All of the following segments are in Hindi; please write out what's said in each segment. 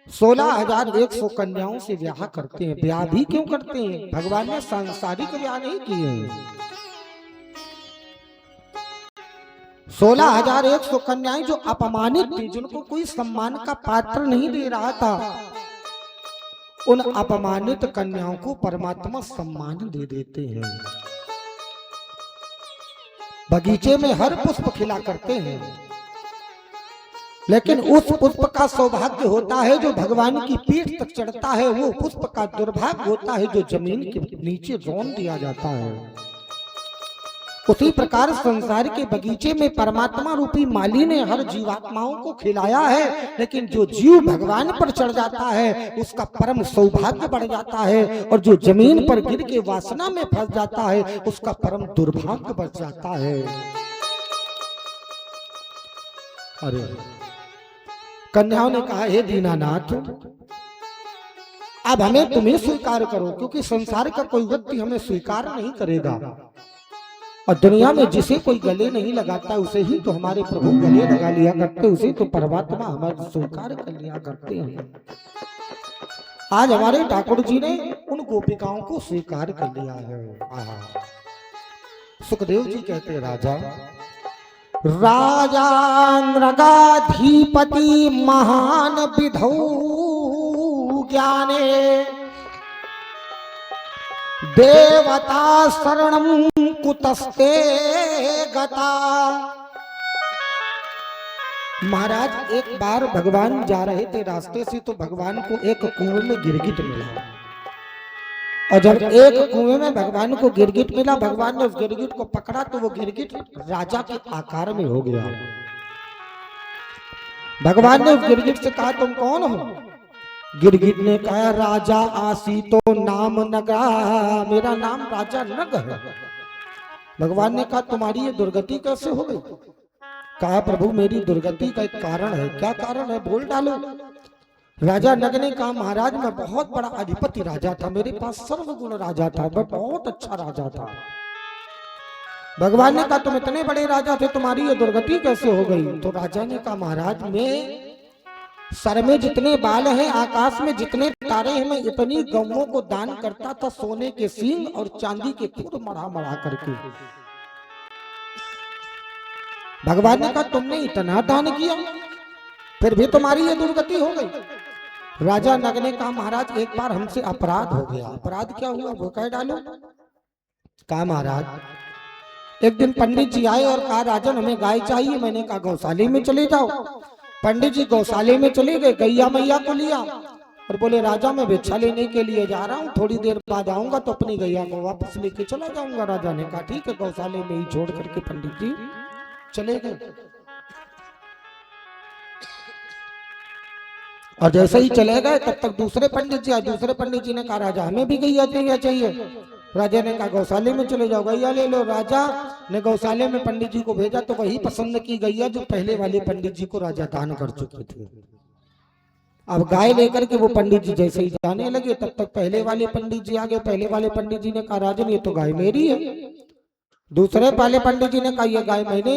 16,100 कन्याओं से ब्याह करते हैं। ब्याह भी क्यों करते हैं? भगवान ने सांसारिक ब्याह नहीं किए हैं। 16,100 कन्याएं जो अपमानित थी, जिनको कोई सम्मान का पात्र नहीं दे रहा था, उन अपमानित कन्याओं को परमात्मा सम्मान दे देते हैं। बगीचे में हर पुष्प खिला करते हैं, लेकिन उस पुष्प का सौभाग्य होता है जो भगवान की पीठ तक चढ़ता है। वो पुष्प का दुर्भाग्य होता है जो जमीन के नीचे रौंद दिया जाता है। उसी प्रकार संसार के बगीचे में परमात्मा रूपी माली ने हर जीवात्माओं को खिलाया है, लेकिन जो जीव भगवान पर चढ़ जाता है उसका परम सौभाग्य बढ़ जाता है, और जो जमीन पर गिर के वासना में फंस जाता है उसका परम दुर्भाग्य बढ़ जाता है। अरे कन्याओं ने कहा, हे दीनानाथ, अब हमें तुम्हें स्वीकार करो, क्योंकि संसार का कोई व्यक्ति हमें स्वीकार नहीं करेगा, और दुनिया में जिसे कोई गले नहीं लगाता उसे ही तो हमारे प्रभु गले लगा लिया करते, उसे तो परमात्मा हमारा स्वीकार कर लिया करते हैं। आज हमारे ठाकुर जी ने उन गोपिकाओं को स्वीकार कर लिया है। सुखदेव जी कहते, राजा राजा नृगाधिपति महान विधौ ज्ञाने देवता शरणं कुतस्ते गता। महाराज एक बार भगवान जा रहे थे रास्ते से, तो भगवान को एक कुएं में गिरगिट मिला, और जब एक कुएं में भगवान को गिरगिट मिला, भगवान ने उस गिरगिट को पकड़ा तो वो गिरगिट राजा के आकार में हो गया। भगवान ने उस गिरगिट से कहा, तुम कौन हो? गिरगिट ने कहा, राजा आसी तो नाम नगा, मेरा नाम राजा नग है। भगवान ने कहा, तुम्हारी ये दुर्गति कैसे हो गई? कहा, प्रभु मेरी दुर्गति का एक कारण है। क्या कारण है? बोल डालो। राजा नग ने कहा, महाराज मैं बहुत बड़ा अधिपति राजा था, मेरे पास सर्वगुण राजा था, मैं बहुत अच्छा राजा था। भगवान ने कहा, तुम इतने बड़े राजा थे, तुम्हारी ये दुर्गति कैसे हो गई? तो राजा ने कहा, महाराज मैं सर में जितने बाल हैं, आकाश में जितने तारे हैं, मैं इतनी गौओं को दान करता था, सोने के सींग और चांदी के खुर मढ़ा मढ़ा करके। भगवान ने कहा, तुमने इतना दान किया, फिर भी तुम्हारी ये दुर्गति हो गई? राजा नग ने कहा, महाराज एक बार हमसे अपराध हो गया। अपराध क्या हुआ वो कह डालो। कहा, महाराज एक दिन पंडित जी आए और कहा, राजन हमें गाय चाहिए। मैंने कहा, गौशाले में चले जाओ। पंडित जी गौशाले में चले गए, गैया मैया को लिया और बोले, राजा मैं भिक्षा लेने के लिए जा रहा हूँ, थोड़ी देर बाद आऊंगा तो अपनी गैया को वापस लेके चला जाऊंगा। राजा ने कहा, ठीक है। गौशाले में ही छोड़ करके पंडित जी चले गए, और जैसे ही चले गए तब तक दूसरे पंडित जी आए। दूसरे पंडित जी ने कहा, राजा हमें भी गैया चाहिए। राजा ने कहा, गौशाले में चले जाओ, गैया ले लो। राजा ने गौशाले में पंडित जी को भेजा तो वही पसंद की गैया जो पहले वाले पंडित जी को राजा दान कर चुके थे। अब गाय लेकर के वो पंडित जी जैसे ही जाने लगे, तब तक पहले वाले पंडित जी आ गए। पहले वाले पंडित जी ने कहा, राजन ये तो गाय मेरी है। दूसरे वाले पंडित जी ने कहा, ये गाय मैंने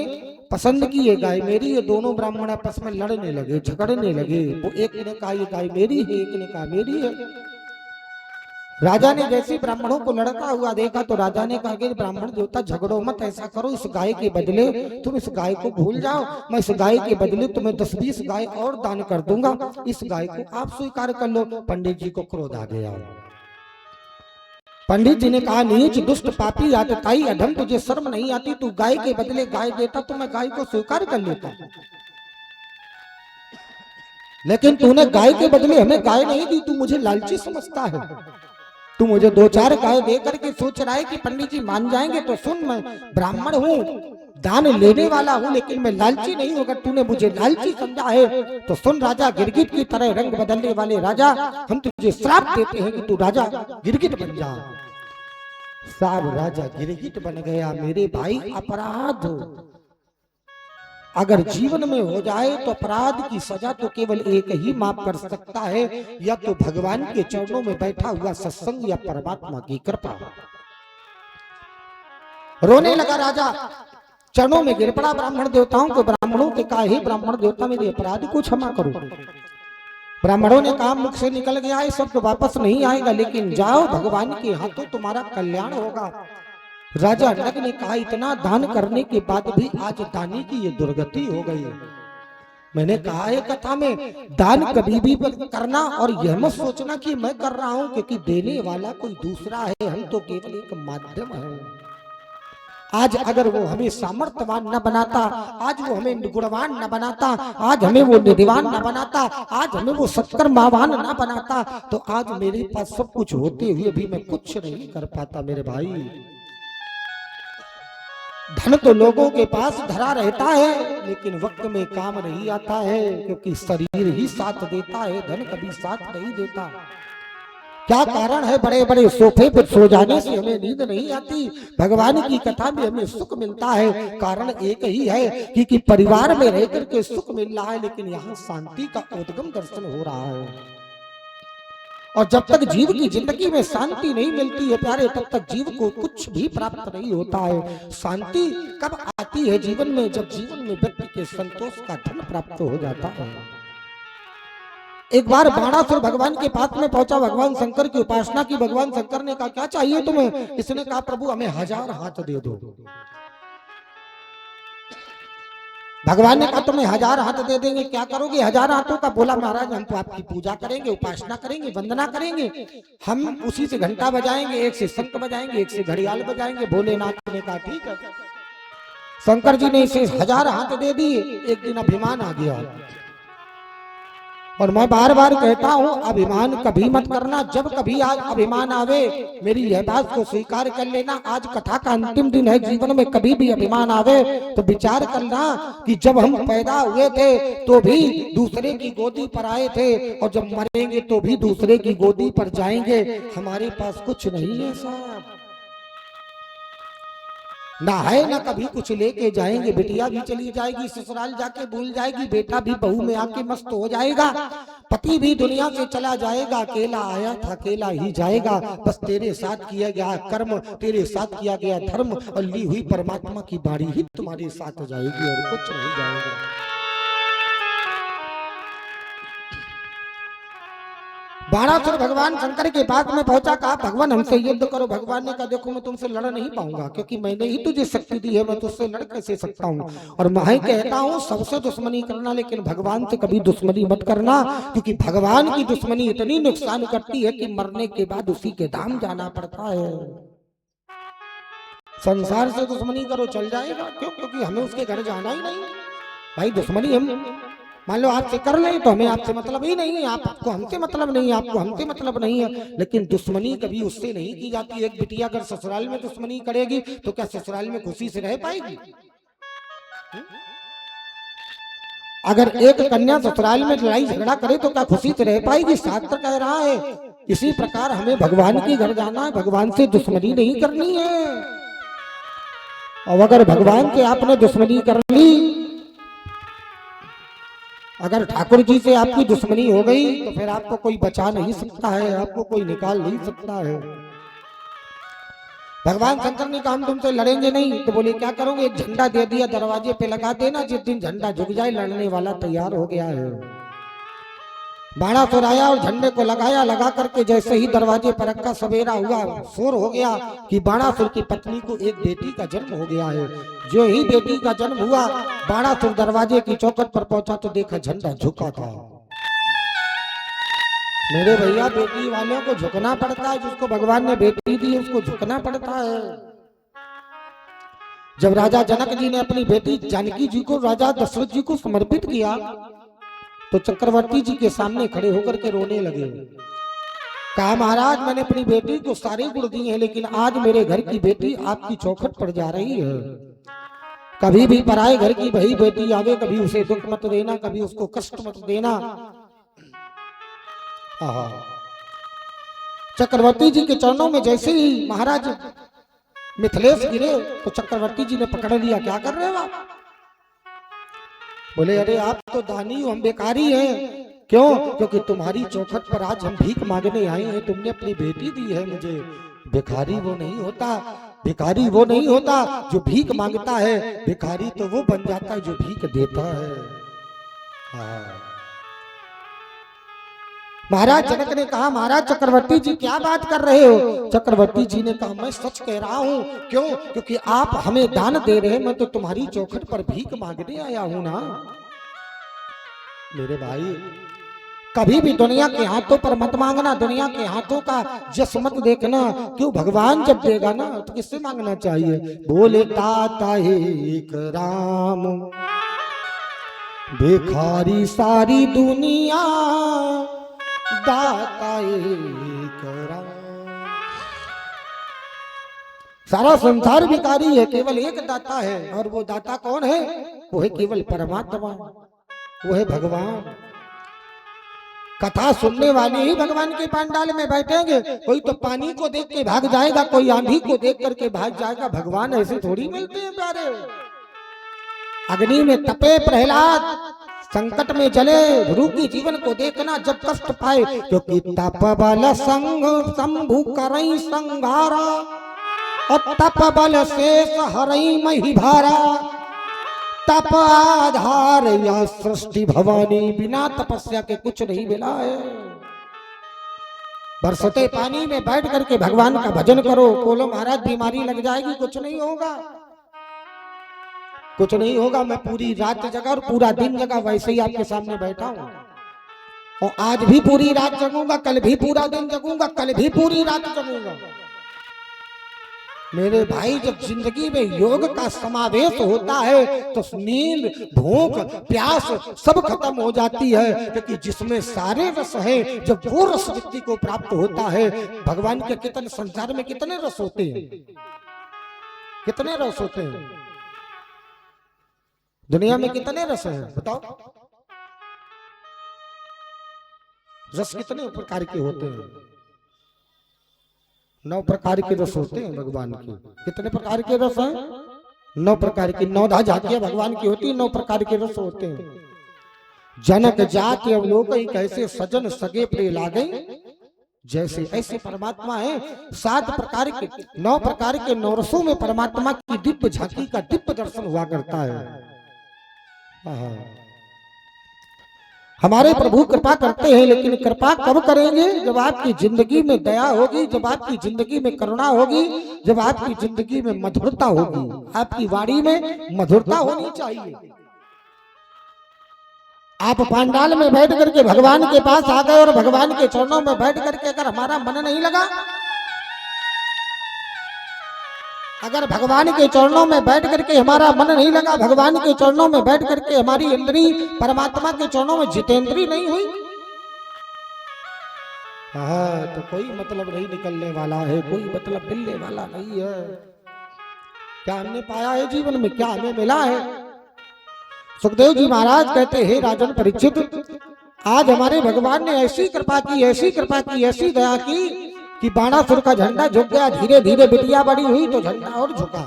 पसंद की, ये गाय मेरी है। दोनों ब्राह्मण आपस में लड़ने लगे, झगड़ने लगे। वो एक ने कहा ये गाय मेरी है, एक ने कहा मेरी है। राजा ने जैसे ब्राह्मणों को लड़ता हुआ देखा तो राजा ने कहा कि ब्राह्मण देवता झगड़ो मत, ऐसा करो इस गाय के बदले तुम इस गाय को भूल जाओ, मैं इस गाय के बदले तुम्हें 10-20 गाय और दान कर दूंगा, इस गाय को आप स्वीकार कर लो। पंडित जी को क्रोध आ गया। पंडित जी ने कहा, नीच दुष्ट पापी आतताई अधम, तुझे शर्म नहीं आती? तू गाय के बदले गाय देता तो मैं गाय को स्वीकार कर लेता, लेकिन तूने गाय के बदले हमें गाय नहीं दी, तू मुझे लालची समझता है। तू मुझे 2-4 गाय दे करके सोच रहा है कि पंडित जी मान जाएंगे। तो सुन, मैं ब्राह्मण हूँ, दान लेने वाला हूँ, लेकिन मैं लालची नहीं हूँ। अगर तूने मुझे लालची समझा है तो सुन, राजा गिरगिट की तरह रंग बदलने वाले राजा, हम तुझे श्राप देते हैं कि तू राजा गिरगिट बन जा। साहब राजा गिरगिट बन गया। मेरे भाई अपराध अगर जीवन में हो जाए तो अपराध की सजा तो केवल एक ही माफ कर सकता है, या तो भगवान के चरणों में बैठा हुआ सत्संग या परमात्मा की कृपा। रोने लगा राजा, चरणों में गिर पड़ा ब्राह्मण देवताओं को। ब्राह्मणों के कहा, हे ब्राह्मण देवता मेरे अपराध को क्षमा करो। ब्राह्मणों ने कहा मुख से निकल गया है शब्द वापस नहीं आएगा, लेकिन जाओ भगवान के हाथों तुम्हारा कल्याण होगा। राजा नग ने कहा इतना दान करने के बाद भी आज दानी की ये दुर्गति हो गई है। मैंने कहा है कथा में, दान कभी भी करना और यह मत सोचना कि मैं कर रहा हूं, क्योंकि देने वाला कोई दूसरा है, हम तो केवल एक माध्यम है। आज अगर वो हमें सामर्थ्यवान न बनाता, आज वो हमें गुणवान न बनाता, आज हमें वो निधिवान न बनाता, आज हमें वो सत्कर्मावान न बनाता, तो आज मेरे पास सब कुछ होते हुए भी मैं कुछ नहीं कर पाता। मेरे भाई, धन तो लोगों के पास धरा रहता है, लेकिन वक्त में काम नहीं आता है, क्योंकि शरीर ही साथ देता है, धन कभी साथ नहीं देता। क्या कारण है? बड़े बड़े सोफे पर सो जाने से हमें नींद नहीं आती, भगवान की कथा में हमें सुख मिलता है। कारण एक ही है कि परिवार में रह करके सुख मिल रहा है, लेकिन यहाँ शांति का उद्गम दर्शन हो रहा है। और जब तक जीव की जिंदगी में शांति नहीं मिलती है प्यारे, तब तक जीव को कुछ भी प्राप्त नहीं होता है। शांति कब आती है जीवन में? जब जीवन में व्यक्ति के संतोष का धन प्राप्त हो जाता है। एक बार बाणासुर भगवान के पास में पहुंचा, भगवान शंकर की उपासना की। भगवान शंकर ने कहा क्या चाहिए तुम्हें? इसने कहा प्रभु हमें 1000 हाथ दे दो। भगवान ने कहा तुम्हें 1000 हाथ दे देंगे, क्या करोगे 1000 हाथों का? बोला महाराज हम तो आपकी पूजा करेंगे, उपासना करेंगे, वंदना करेंगे, हम उसी से घंटा बजाएंगे, एक से शंख बजाएंगे, एक से घड़ियाल बजाएंगे। भोलेनाथ ने कहा ठीक है। शंकर जी ने इसे 1000 हाथ दे दिए। एक दिन अभिमान आ गया, और मैं बार बार कहता हूं अभिमान कभी मत करना। जब कभी आज अभिमान आवे, मेरी यह बात को स्वीकार कर लेना, आज कथा का अंतिम दिन है। जीवन में कभी भी अभिमान आवे तो विचार करना कि जब हम पैदा हुए थे तो भी दूसरे की गोदी पर आए थे, और जब मरेंगे तो भी दूसरे की गोदी पर जाएंगे। हमारे पास कुछ नहीं है साहब, ना है ना कभी कुछ लेके जाएंगे। बिटिया भी चली जाएगी, ससुराल जाके भूल जाएगी, बेटा भी बहू में आके मस्त हो जाएगा, पति भी दुनिया से चला जाएगा। अकेला आया था अकेला ही जाएगा। बस तेरे साथ किया गया कर्म, तेरे साथ किया गया धर्म और ली हुई परमात्मा की बारी ही तुम्हारे साथ जाएगी, और कुछ नहीं जाएगा। बाणासुर भगवान शंकर के पास में पहुंचा, कहा भगवान हमसे युद्ध करो। भगवान ने कहा देखो मैं तुमसे लड़ नहीं पाऊंगा, क्योंकि मैंने ही तुझे शक्ति दी है, मैं तुझसे लड़ कैसे सकता हूँ। और मैं कहता हूँ सबसे दुश्मनी करना, लेकिन भगवान से कभी दुश्मनी मत करना, क्योंकि भगवान की दुश्मनी इतनी नुकसान करती है कि मरने के बाद उसी के धाम जाना पड़ता है। संसार से दुश्मनी करो चल जाएगा, क्यों? क्योंकि हमें उसके घर जाना ही नहीं भाई। दुश्मनी हम मान लो आपसे कर ले तो हमें आपसे मतलब ही नहीं है, आपको हमसे मतलब नहीं है, आपको हमसे मतलब नहीं है, लेकिन दुश्मनी कभी उससे नहीं की जाती। एक बिटिया अगर ससुराल में दुश्मनी करेगी तो क्या ससुराल में खुशी से रह पाएगी? अगर एक कन्या ससुराल में लड़ाई झगड़ा करे तो क्या खुशी से रह पाएगी? शास्त्र कह रहा है इसी प्रकार हमें भगवान के घर जाना है, भगवान से दुश्मनी नहीं करनी है। और अगर भगवान से आपने दुश्मनी कर ली, अगर ठाकुर जी से आपकी दुश्मनी हो गई तो फिर आपको कोई बचा नहीं सकता है, आपको कोई निकाल नहीं सकता है। भगवान शंकर ने कहा हम तुमसे लड़ेंगे नहीं, तो बोले क्या करोगे? एक झंडा दे दिया, दरवाजे पे लगा देना, जिस दिन झंडा झुक जाए लड़ने वाला तैयार हो गया है। बाणासुर आया और झंडे को लगाया, लगा करके जैसे ही दरवाजे पर रखा, सवेरा हुआ, शोर हो गया कि बाणासुर की पत्नी को एक बेटी का जन्म हो गया है। जो ही बेटी का जन्म हुआ, बाणासुर दरवाजे की चौखट पर पहुंचा तो देखा झंडा झुका था। मेरे भैया बेटी वालों को झुकना पड़ता है, जिसको भगवान ने बेटी दी उसको झुकना पड़ता है। जब राजा जनक जी ने अपनी बेटी जानकी जी को राजा दशरथ जी को समर्पित किया तो चक्रवर्ती जी के सामने खड़े होकर के रोने लगे। कहा महाराज मैंने अपनी बेटी को सारे गुण दिए हैं, लेकिन आज मेरे घर की बेटी आपकी चौखट पर जा रही है। कभी भी पराए घर की वही बेटी आवे, कभी उसे दुख मत देना, कभी उसको कष्ट मत देना। चक्रवर्ती जी के चरणों में जैसे ही महाराज मिथिलेश गिरे तो चक्रवर्ती जी ने पकड़ लिया, क्या कर रहे हो आप? बोले अरे आप तो दानी हो, हम बेकारी हैं। क्यों? क्योंकि तुम्हारी चौखट पर आज हम भीख मांगने आए हैं, तुमने अपनी बेटी दी है मुझे। भिखारी वो नहीं होता, भिखारी वो नहीं होता जो भीख मांगता है, भिखारी तो वो बन जाता है जो भीख देता है। महाराज जनक ने कहा महाराज चक्रवर्ती जी क्या बात कर रहे हो? चक्रवर्ती जी ने कहा मैं सच कह रहा हूँ। क्यों? क्योंकि आप हमें दान दे रहे हैं, मैं तो तुम्हारी चौखट पर भीख मांगने आया हूं ना। मेरे भाई कभी भी दुनिया के हाथों पर मत मांगना, दुनिया के हाथों का जस मत देखना। क्यों? भगवान जब देगा ना तो किससे मांगना चाहिए? बोले दाता एक राम, भिखारी सारी दुनिया, दाता एक राम। सारा संसार भिखारी है, केवल एक दाता है, और वो दाता कौन है? वो है केवल परमात्मा, वो है भगवान। कथा सुनने वाले ही भगवान के पंडाल में बैठेंगे। कोई तो पानी को देख के भाग जाएगा, कोई आंधी को देख करके भाग जाएगा। भगवान ऐसे थोड़ी मिलते हैं प्यारे। अग्नि में तपे प्रहलाद, संकट में जले ध्रुव की जीवन को देखना जब कष्ट पाए, क्योंकि तप बल संग शंभु करई संघारा, और तप बल शेष हरई मही भारा। तप आधार या सृष्टि भवानी, बिना तपस्या के कुछ नहीं मिला है। बरसते पानी में बैठ करके भगवान का भजन करो। बोलो महाराज बीमारी लग जाएगी, कुछ नहीं होगा, कुछ नहीं होगा। मैं पूरी रात जगा और पूरा दिन जगा, वैसे ही आपके सामने बैठा हूं, और आज भी पूरी रात जगूंगा, कल भी पूरा दिन जगूंगा, कल भी पूरी रात जगूंगा। मेरे भाई जब जिंदगी में योग का समावेश होता है तो नींद, भूख, प्यास सब खत्म हो जाती है, क्योंकि जिसमें सारे रस हैं, जब वो रस व्यक्ति को प्राप्त होता है। भगवान के कितने संसार में कितने रस होते हैं, कितने रस होते हैं दुनिया में, कितने रस हैं बताओ? रस कितने प्रकार के होते हैं? 9 प्रकार के रस होते हैं भगवान के। कितने प्रकार के रस हैं? 9 प्रकार की। 9 जातियां भगवान की होती है, 9 प्रकार के रस होते हैं। जनक जाति अवलोकन कैसे सजन सगे प्रिय लागे, जैसे ऐसे परमात्मा है। 7 प्रकार के 9 प्रकार के 9 रसों में परमात्मा की दिव्य झांकी का दिव्य दर्शन हुआ करता है। हमारे प्रभु कृपा करते हैं, लेकिन कृपा कब करेंगे? जब आपकी जिंदगी में दया होगी, जब आपकी जिंदगी में करुणा होगी, जब आपकी जिंदगी में मधुरता होगी। आपकी वाणी में मधुरता होनी चाहिए। आप पंडाल में बैठ करके भगवान के पास आ गए और भगवान के चरणों में बैठ करके अगर हमारा मन नहीं लगा, अगर भगवान के चरणों में बैठ करके हमारा मन नहीं लगा, भगवान के चरणों में बैठ करके हमारी इंद्री परमात्मा के चरणों में जितेंद्री नहीं हुई, तो कोई मतलब नहीं निकलने वाला है, कोई मतलब मिलने वाला नहीं है। क्या हमने पाया है जीवन में? क्या हमें मिला है? सुखदेव जी महाराज कहते हैं राजन परीक्षित, आज हमारे भगवान ने ऐसी कृपा की, ऐसी कृपा की, ऐसी दया की कि बाणासुर का झंडा झुक गया। धीरे धीरे बिटिया बड़ी हुई तो झंडा और झुका।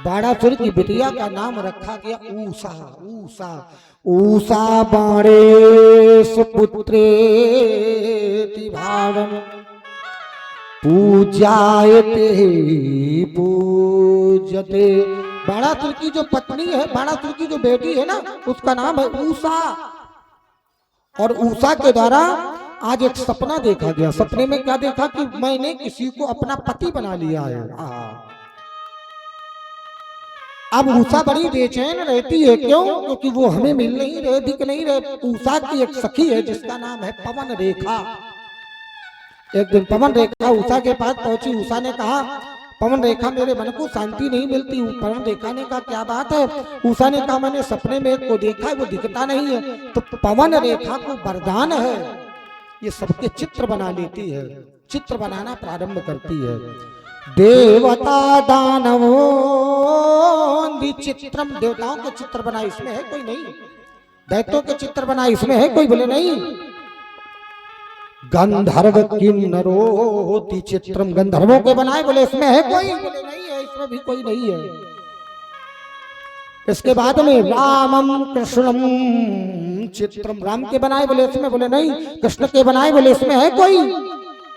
बाणासुर की बिटिया का नाम रखा गया ऊषा। ऊषा ऊषा बाणेश पुत्रेति भावम पूज्यायते पूज्यते। बाणासुर की जो पत्नी है, बाणासुर की जो बेटी है ना, उसका नाम है ऊषा। और ऊषा के द्वारा आज एक सपना देखा गया। सपने में क्या देखा कि मैंने किसी को अपना पति बना लिया है। अब ऊषा बड़ी बेचैन रहती है। क्यों? क्योंकि वो हमें मिल नहीं रहे, दिख नहीं रहे। ऊषा की एक सखी है जिसका नाम है पवन रेखा। एक दिन पवन रेखा ऊषा के पास पहुंची। ऊषा ने कहा पवन रेखा मेरे मन को शांति नहीं मिलती। पवन रेखा ने कहा क्या बात है? ऊषा ने कहा मैंने सपने में एक को देखा है, वो दिखता नहीं है। तो पवन रेखा को वरदान है, ये सबके चित्र बना लेती है, चित्र बनाना प्रारंभ करती है। देवता दानवों चित्रम, देवताओं के चित्र बनाए, इसमें है कोई नहीं। दैत्यों के चित्र बनाए, इसमें है कोई? बोले नहीं। गंधर्व किन्नरोति चित्रम, गंधर्वों के बनाए, बोले इसमें है कोई? बोले नहीं है, इसमें भी कोई नहीं है। इसके बाद में रामम कृष्णम चित्रम, राम के बनाए, बोले इसमें? बोले नहीं। कृष्ण के बनाए, बोले इसमें है कोई?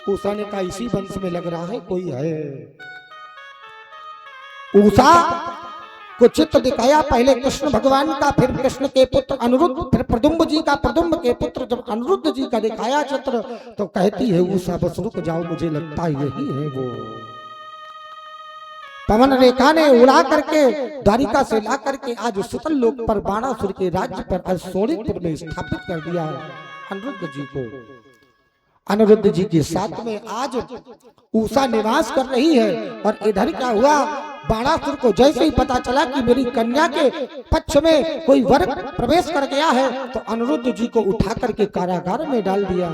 ऊषा ने कहा इसी वंश में लग रहा है कोई है। ऊषा को चित्र दिखाया। पहले कृष्ण भगवान का, फिर कृष्ण के पुत्र अनिरुद्ध, फिर प्रदुम्ब जी का, प्रदुम्ब के पुत्र जब अनिरुद्ध जी का दिखाया चित्र तो कहती है उषा बस रुक जाओ, मुझे लगता है यही है वो। पवन रेखा ने उड़ा करके द्वारिका से ला करके आज सुतल लोक पर बाणासुर के राज्य पर आज सोनितपुर में स्थापित कर दिया अनिरुद्ध जी को। अनिरुद्ध जी के साथ में आज उषा निवास कर रही है। और इधर क्या हुआ, बाणासुर को जैसे ही पता चला कि मेरी कन्या के पक्ष में कोई वर प्रवेश कर गया है तो अनिरुद्ध जी को उठा करके कारागार में डाल दिया।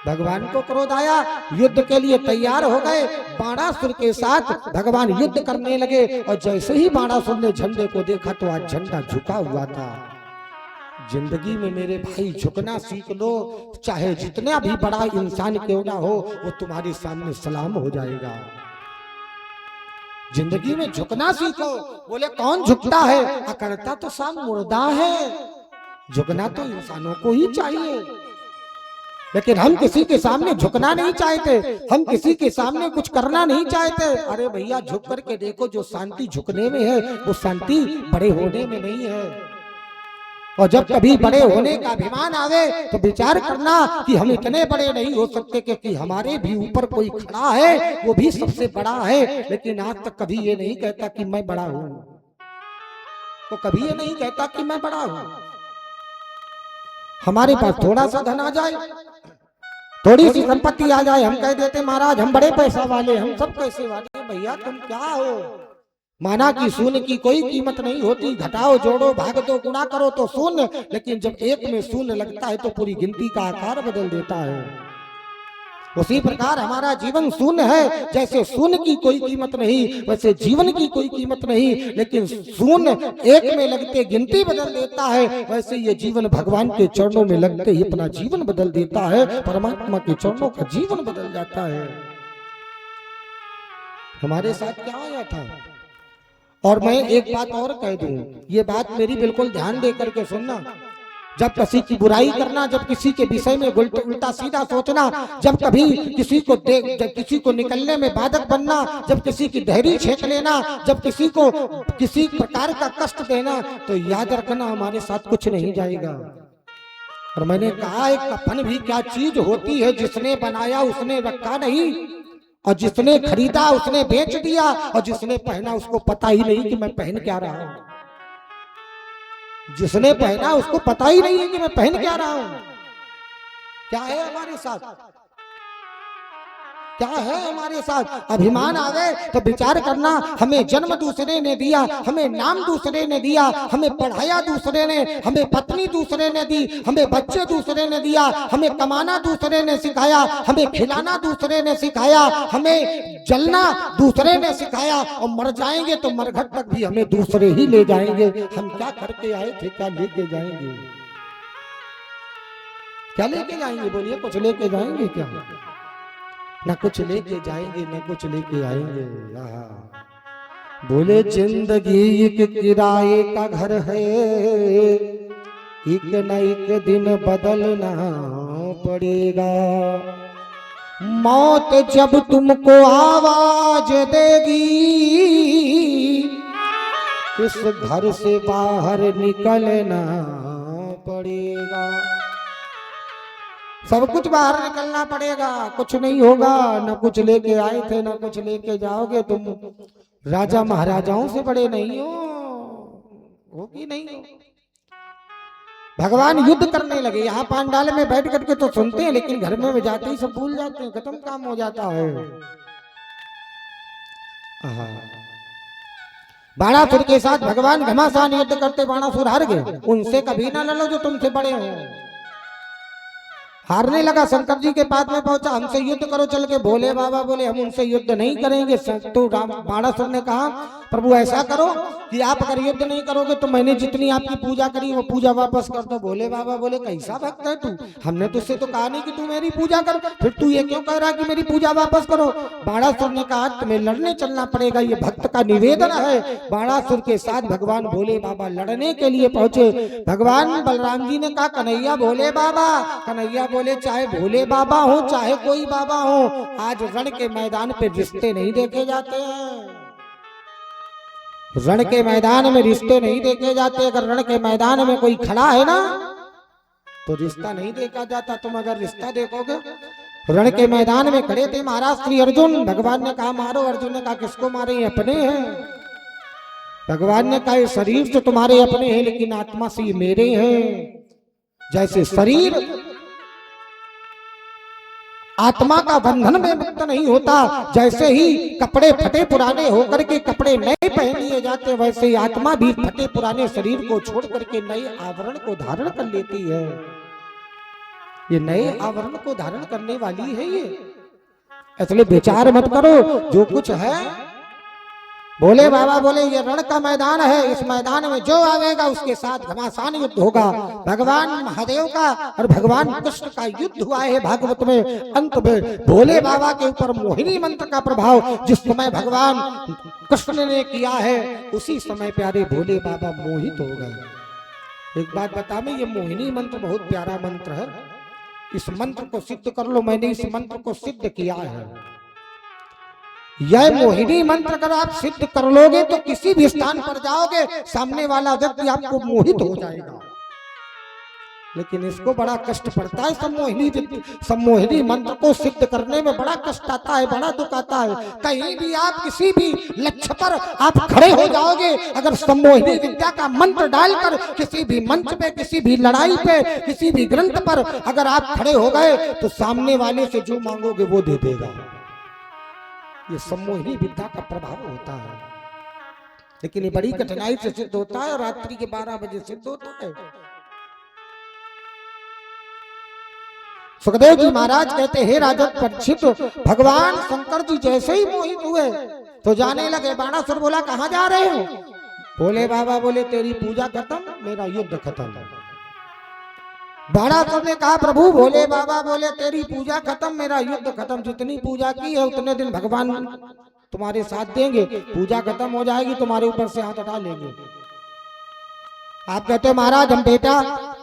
भगवान को क्रोध आया, युद्ध के लिए तैयार हो गए। बाणासुर के साथ भगवान युद्ध करने लगे और जैसे ही बाणासुर ने झंडे को देखा तो आज झंडा झुका हुआ था। जिंदगी में मेरे भाई झुकना सीख लो, चाहे जितना भी बड़ा इंसान क्यों ना हो वो तुम्हारे सामने सलाम हो जाएगा। जिंदगी में झुकना सीखो। बोले कौन झुकता है, अकड़ता तो सब मुर्दा है। झुकना तो इंसानों को ही चाहिए, लेकिन हम किसी के सामने झुकना नहीं चाहते, हम किसी के सामने कुछ करना नहीं चाहते। अरे भैया झुक करके देखो, जो शांति झुकने में है वो शांति बड़े होने में नहीं है। और जब कभी बड़े होने का अभिमान आवे तो विचार करना कि हम इतने बड़े नहीं हो सकते, क्योंकि हमारे भी ऊपर कोई खड़ा है, वो भी सबसे बड़ा है, लेकिन आज तक कभी ये नहीं कहता कि मैं बड़ा हूं। तो कभी ये नहीं कहता कि मैं बड़ा हूं। हमारे पास थोड़ा सा धन आ जाए, थोड़ी सी संपत्ति आ जाए, हम कह देते महाराज हम बड़े पैसा वाले, हम सब पैसे वाले। भैया तुम क्या हो, माना कि शून्य की कोई कीमत नहीं होती। घटाओ जोड़ो भाग दो गुणा करो तो शून्य, लेकिन जब एक में शून्य लगता है तो पूरी गिनती का आकार बदल देता है। उसी प्रकार हमारा जीवन शून्य है। जैसे शून्य की कोई कीमत नहीं वैसे जीवन की कोई कीमत नहीं, लेकिन शून्य एक में लगते गिनती बदल देता है, वैसे ये जीवन भगवान के चरणों में लगते ही अपना जीवन बदल देता है। परमात्मा के चरणों का जीवन बदल जाता है। हमारे साथ क्या आया था। और मैं एक बात और कह दूं, ये बात मेरी बिल्कुल ध्यान दे करके सुनना। जब किसी की बुराई करना, जब किसी के विषय में उल्टा सीधा सोचना, जब कभी किसी को जब किसी को निकलने में बाधक बनना, जब किसी की धैर्य छेक लेना, जब किसी को किसी प्रकार का कष्ट देना, तो याद रखना हमारे साथ कुछ नहीं जाएगा। और मैंने कहा एक कफन भी क्या चीज होती है, जिसने बनाया उसने रखा नहीं, और जिसने खरीदा उसने बेच दिया, और जिसने पहना उसको पता ही नहीं कि मैं पहन क्या रहा हूं। जिसने पहना उसको पता ही नहीं है कि मैं पहन क्या रहा हूं। क्या है हमारे साथ, क्या है हमारे साथ। अभिमान आ गए तो विचार करना, हमें जन्म दूसरे ने दिया, हमें नाम दूसरे ने दिया, हमें पढ़ाया दूसरे ने, हमें पत्नी दूसरे ने दी, हमें बच्चे दूसरे ने दिया, हमें कमाना दूसरे ने सिखाया, हमें खिलाना दूसरे ने सिखाया, हमें जलना दूसरे ने सिखाया, और मर जाएंगे तो मरघट तक भी हमें दूसरे ही ले जाएंगे। हम क्या करके आए थे, क्या लेके जाएंगे, क्या लेके जाएंगे, बोलिए कुछ लेके जाएंगे क्या। ना कुछ लेके जाएंगे ना कुछ लेके आएंगे। बोले जिंदगी एक किराए का घर है, एक न एक दिन बदलना पड़ेगा। मौत जब तुमको आवाज देगी, इस घर से बाहर निकलना पड़ेगा। सब कुछ बाहर निकलना पड़ेगा, कुछ नहीं होगा। न कुछ लेके आए थे न कुछ लेके जाओगे। तुम राजा महाराजाओं से बड़े नहीं हो कि नहीं हो। भगवान युद्ध करने लगे, यहाँ पांडाल में बैठ करके तो सुनते हैं, लेकिन घर में जाते ही सब भूल जाते हैं, खत्म काम हो जाता है। बाणासुर के साथ भगवान घमासान युद्ध करते, बाणासुर हार गए। उनसे कभी ना लड़ो जो तुमसे बड़े हो। हारने लगा, शंकर जी के पास में पहुंचा, हमसे युद्ध करो चल के। भोले बाबा बोले हम उनसे युद्ध नहीं करेंगे। तो बाणासुर ने कहा प्रभु ऐसा करो कि आप अगर युद्ध नहीं करोगे तो मैंने जितनी आपकी पूजा करी वो पूजा वापस कर दो। भोले बाबा बोले कैसा भक्त है तू, हमने तुझसे तो कहा नहीं कि तू मेरी पूजा कर, फिर तू ये क्यों कह रहा कि मेरी पूजा वापस करो। बाणासुर ने कहा तुम्हें लड़ने चलना पड़ेगा, ये भक्त का निवेदन है। बाणासुर के साथ भगवान भोले बाबा लड़ने के लिए पहुंचे। भगवान बलराम जी ने कहा कन्हैया भोले बाबा। कन्हैया बोले चाहे भोले बाबा हो चाहे कोई बाबा हो, आज रण के मैदान पे रिश्ते नहीं देखे जाते हैं। रण के मैदान में रिश्ते नहीं देखे जाते। अगर रण के मैदान में कोई खड़ा है ना तो रिश्ता नहीं देखा जाता। तुम अगर रिश्ता देखोगे, रण के मैदान में खड़े थे महाराज श्री अर्जुन। भगवान ने कहा मारो, अर्जुन ने कहा किसको मारे, ये अपने हैं। भगवान ने कहा शरीर तो तुम्हारे अपने हैं लेकिन आत्मा से ये मेरे हैं। जैसे शरीर आत्मा का बंधन में मुक्त नहीं होता, जैसे ही कपड़े फटे पुराने होकर के कपड़े नए पहन लिए जाते, वैसे ही आत्मा भी फटे पुराने शरीर को छोड़ करके नए आवरण को धारण कर लेती है। ये नए आवरण को धारण करने वाली है ये। इसलिए विचार मत करो, जो कुछ है बोले बाबा बोले ये रण का मैदान है, इस मैदान में जो आवेगा उसके साथ घमासान युद्ध होगा। भगवान महादेव का और भगवान कृष्ण का युद्ध हुआ है भागवत में। अंत में भोले बाबा के ऊपर मोहिनी मंत्र का प्रभाव जिस समय भगवान कृष्ण ने किया है, उसी समय प्यारे भोले बाबा मोहित हो गए। एक बात बता मैं, ये मोहिनी मंत्र बहुत प्यारा मंत्र है। इस मंत्र को सिद्ध कर लो, मैंने इस मंत्र को सिद्ध किया है। यह मोहिनी मंत्र अगर आप सिद्ध कर लोगे तो किसी भी स्थान पर जाओगे सामने वाला व्यक्ति आपको मोहित हो जाएगा। लेकिन इसको बड़ा कष्ट पड़ता है, सम्मोहिनी मंत्र को सिद्ध करने में बड़ा कष्ट आता है, बड़ा दुख आता है। कहीं भी आप किसी भी लक्ष्य पर आप खड़े हो जाओगे, अगर सम्मोहिनी विद्या का मंत्र डालकर किसी भी मंच पे, किसी भी लड़ाई पे, किसी भी ग्रंथ पर अगर आप खड़े हो गए तो सामने वाले से जो मांगोगे वो दे देगा। ये सम्मोहिनी विद्या का प्रभाव होता है, लेकिन ये बड़ी कठिनाई से सिद्ध होता है। रात्रि के 12 बजे सिद्ध होता है। सुखदेव जी महाराज कहते हैं राजन परीक्षित, भगवान शंकर जी जैसे ही मोहित हुए तो जाने लगे। बाणासुर बोला कहाँ जा रहे हो? बोले बाबा बोले तेरी पूजा खत्म, मेरा युद्ध खत्म। बाणासुर ने कहा प्रभु, भोले बाबा बोले तेरी पूजा खत्म, मेरा युद्ध खत्म। जितनी पूजा की है उतने दिन भगवान तुम्हारे साथ देंगे, पूजा खत्म हो जाएगी, तुम्हारे ऊपर से हाथ हटा लेंगे। आप कहते हो महाराज हम बेटा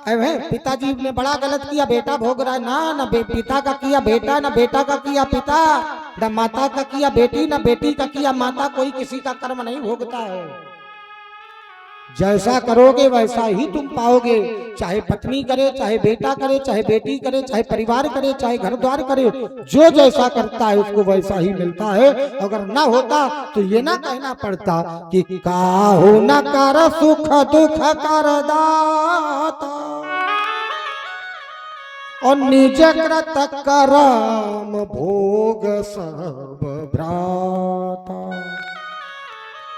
पिताजी ने बड़ा गलत किया, बेटा भोग रहा है ना, ना पिता का किया बेटा, ना बेटा का किया पिता, ना माता का किया बेटी, ना बेटी का किया माता। कोई किसी का कर्म नहीं भोगता है। जैसा करोगे वैसा ही तुम पाओगे। चाहे पत्नी करे, चाहे बेटा करे, चाहे बेटी करे, चाहे परिवार करे, चाहे घर द्वार करे, जो जैसा करता है उसको वैसा ही मिलता है। अगर ना होता तो ये ना कहना पड़ता कि काहू न कर सुख दुख कर दाता और निज कृत करम भोग सब भ्राता।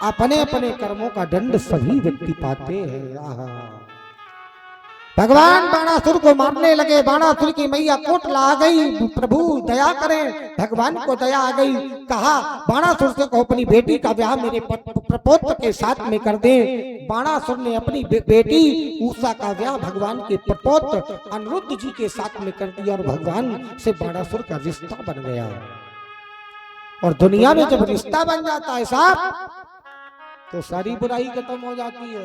अपने अपने कर्मों का दंड सभी व्यक्ति पाते हैं। भगवान बाणासुर को मारने लगे। बाणासुर की मैया कोटला आ गई, प्रभु दया करें। भगवान को दया आ गई। कहा बाणासुर से कहो अपनी बेटी का ब्याह मेरे प्रपोत्र के साथ में कर दे। बाणासुर ने अपनी बेटी उषा का ब्याह भगवान के प्रपोत्र अनिरुद्ध जी के साथ में कर दिया और भगवान से बाणासुर का रिश्ता बन गया। और दुनिया में जब रिश्ता बन जाता है साहब तो सारी बुराई खत्म हो जाती है।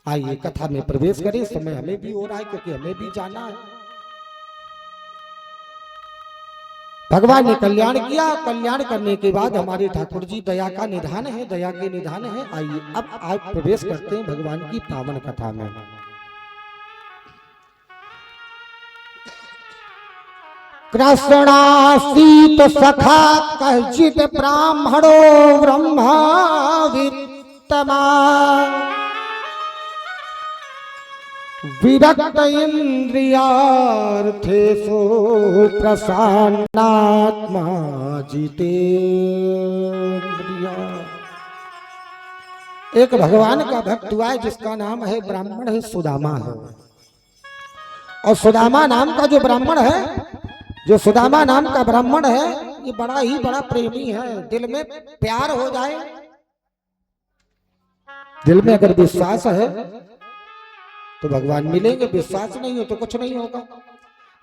आइए कथा में प्रवेश करें। समय हमें भी हो रहा है क्योंकि हमें भी जाना है। भगवान ने कल्याण किया। कल्याण करने के बाद हमारे ठाकुर जी दया का निधान है, दया के निधान है। आइए अब आप प्रवेश करते हैं भगवान की पावन कथा में। कृष्णासीत सखा कश्चित ब्राह्मणो ब्रह्मा वित्तमा विरक्त इंद्रियार्थेषु प्रसन्नात्मा जितेन्द्रिया। एक भगवान का भक्त हुआ है जिसका नाम है ब्राह्मण है, सुदामा है। और सुदामा नाम का जो ब्राह्मण है, जो सुदामा नाम का ब्राह्मण है, ये बड़ा ही बड़ा प्रेमी है। दिल में प्यार हो जाए, दिल में अगर विश्वास है तो भगवान मिलेंगे, विश्वास नहीं हो तो कुछ नहीं होगा।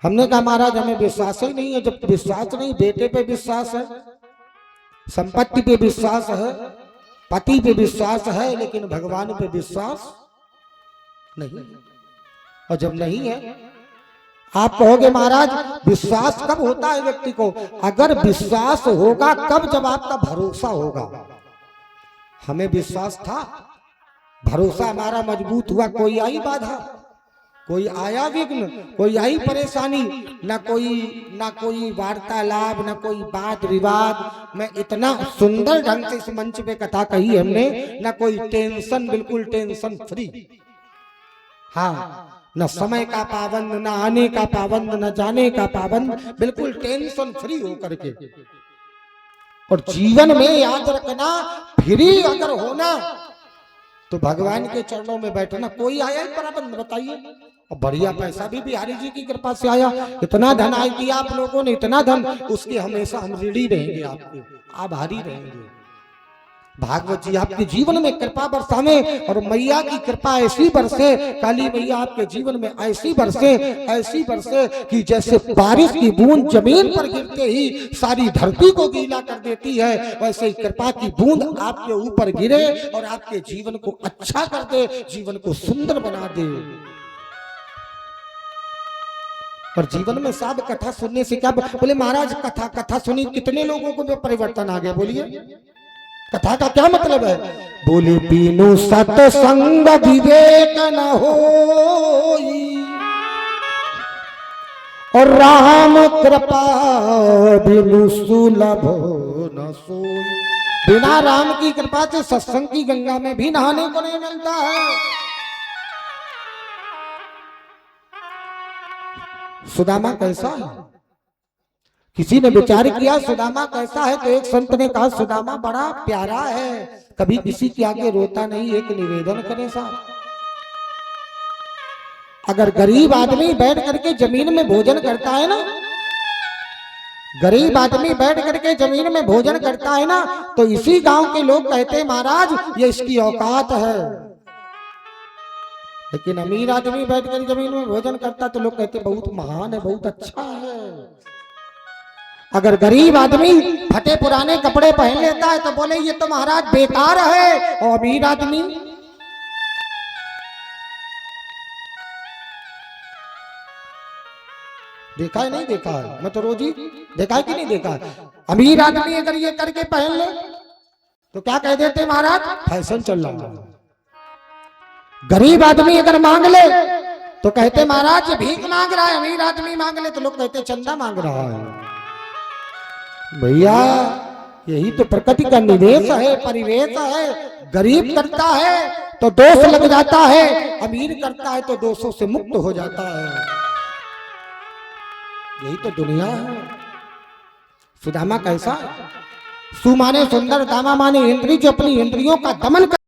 हमने कहा महाराज हमें विश्वास ही नहीं है। जब विश्वास नहीं, बेटे पे विश्वास है, संपत्ति पे विश्वास है, पति पे विश्वास है, लेकिन भगवान पे विश्वास नहीं। और जब नहीं है, आप कहोगे महाराज विश्वास कब होता है व्यक्ति को? अगर विश्वास होगा कब? जब आपका भरोसा होगा। हमें विश्वास था, भरोसा हमारा मजबूत हुआ। कोई आई बाधा, कोई आया विघ्न, कोई आई परेशानी, ना कोई वार्तालाप, ना कोई वाद विवाद। मैं इतना सुंदर ढंग से इस मंच पे कथा कही हमने, ना कोई टेंशन, बिल्कुल टेंशन फ्री। हाँ, न समय का पाबंद, न आने का पाबंद, न जाने का पाबंद, बिल्कुल टेंशन फ्री होकर के। और जीवन में याद रखना, फ्री अगर होना तो भगवान के चरणों में बैठना। कोई आया ही पाबंद, बताइए। और बढ़िया पैसा भी बिहारी जी की कृपा से आया। इतना धन आया कि आप लोगों ने इतना धन, उसके हमेशा हम ऋणी रहेंगे, आपके आभारी रहेंगे। भागवत जी आपके जीवन में कृपा बरसावे, और मैया की कृपा ऐसी बरसे, काली मैया आपके जीवन में ऐसी बरसे कि जैसे बारिश की बूंद जमीन पर गिरते ही सारी धरती को गीला कर देती है, वैसे ही कृपा की बूंद आपके ऊपर गिरे और आपके जीवन को अच्छा कर दे, जीवन को सुंदर बना दे। और जीवन में साहब कथा सुनने से क्या बोले महाराज, कथा सुनी कितने लोगों को परिवर्तन आ गया, बोलिए कथा का क्या मतलब है? बोले बिनु सत्संग विवेक न होई, और राम कृपा बिनु सुलभ न सोई। बिना राम की कृपा से सत्संग की गंगा में भी नहाने को नहीं मिलता है। सुदामा कैसा है? किसी ने विचार किया सुदामा कैसा है, तो एक संत ने कहा सुदामा बड़ा प्यारा है, कभी किसी के आगे रोता नहीं। एक निवेदन करें साहब, अगर गरीब आदमी बैठ करके जमीन में भोजन करता है ना, गरीब आदमी बैठ करके जमीन में भोजन करता है ना, तो इसी गांव के लोग कहते हैं महाराज ये इसकी औकात है। लेकिन अमीर आदमी बैठ कर जमीन में भोजन करता तो लोग कहते बहुत महान है, बहुत अच्छा है। अगर गरीब आदमी फटे पुराने कपड़े पहन लेता है तो बोले ये तो महाराज बेकार है। और अमीर आदमी, देखा है नहीं देखा है, मैं तो रोज ही देखा है कि नहीं देखा है। अमीर आदमी अगर ये करके पहन ले तो क्या कह देते महाराज फैशन चल रहा है। गरीब आदमी अगर मांग ले तो कहते महाराज ये भीख मांग रहा है। अमीर आदमी मांग ले तो लोग कहते चंदा मांग रहा है। भैया यही तो प्रकृति का निवेश है, परिवेश है। गरीब करता है तो दोष लग जाता है, अमीर करता है तो दोषों से मुक्त हो जाता है। यही तो दुनिया है। सुदामा कैसा? सु माने सुंदर, दामा माने इंद्री, जो अपनी इंद्रियों का दमन कर